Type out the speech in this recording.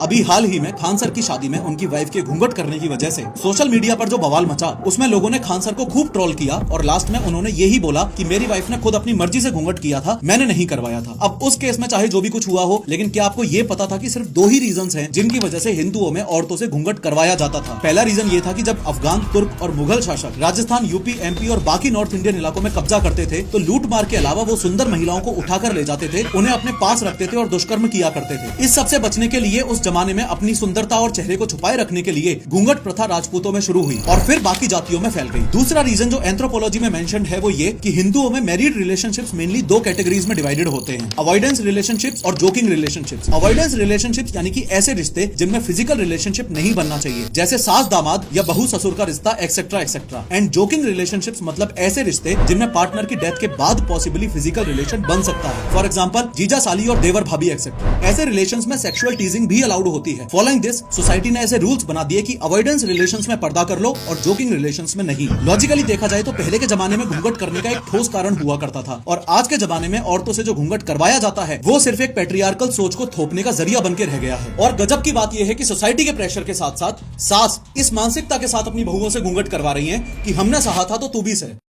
अभी हाल ही में खान सर की शादी में उनकी वाइफ के घूंघट करने की वजह से सोशल मीडिया पर जो बवाल मचा, उसमें लोगों ने खान सर को खूब ट्रोल किया और लास्ट में उन्होंने यही बोला कि मेरी वाइफ ने खुद अपनी मर्जी से घूंघट किया था, मैंने नहीं करवाया था। अब उस केस में चाहे जो भी कुछ हुआ हो, लेकिन क्या आपको ये पता था कि सिर्फ दो ही रीजंस हैं जिनकी वजह से हिंदुओं में औरतों से घूंघट करवाया जाता था। पहला रीजन ये था कि जब अफगान, तुर्क और मुगल शासक राजस्थान, यूपी, एमपी और बाकी नॉर्थ इंडियन इलाकों में कब्जा करते थे, तो लूट मार के अलावा वो सुंदर महिलाओं को उठाकर ले जाते थे, उन्हें अपने पास रखते थे और दुष्कर्म किया करते थे। इस सबसे बचने के लिए उस जमाने में अपनी सुंदरता और चेहरे को छुपाए रखने के लिए घूंघट प्रथा राजपूतों में शुरू हुई और फिर बाकी जातियों में फैल गई। दूसरा रीजन जो एंथ्रोपोलॉजी में मेंशन्ड है वो ये कि हिंदुओं में मैरिड रिलेशनशिप्स मेनली दो कैटेगरीज में डिवाइडेड होते हैं, अवॉइडेंस रिलेशनशिप्स और जोकिंग रिलेशनशिप्स। अवॉइडेंस रिलेशनशिप्स यानी कि ऐसे रिश्ते जिनमें फिजिकल रिलेशनशिप नहीं बनना चाहिए, जैसे सास दामाद या बहू ससुर का रिश्ता etcetera etcetera. And joking relationships मतलब ऐसे रिश्ते जिनमें पार्टनर की डेथ के बाद पॉसिबली फिजिकल रिलेशन बन सकता है, फॉर एग्जाम्पल जीजा साली और देवर भाभी एक्सेट्रा। ऐसे रिलेशंस में सेक्सुअल टीजिंग भी अलाउड होती है। फॉलोइंग दिस सोसाइटी ने ऐसे रूल्स बना दिए कि अवॉइडेंस रिलेशंस में पर्दा कर लो और जोकिंग रिलेशंस में नहीं। लॉजिकली देखा जाए तो पहले के जमाने में घूंघट करने का एक ठोस कारण हुआ करता था और आज के जमाने में औरतों से जो घूंघट करवाया जाता है वो सिर्फ एक पैट्रियार्कल सोच को थोपने का जरिया बनकर रह गया है। और गजब की बात यह है कि सोसाइटी के प्रेशर के साथ साथ सास इस मानसिकता के साथ अपनी बहुओं से घूंघट करवा रही है कि हमने सहा था तो तू भी सह।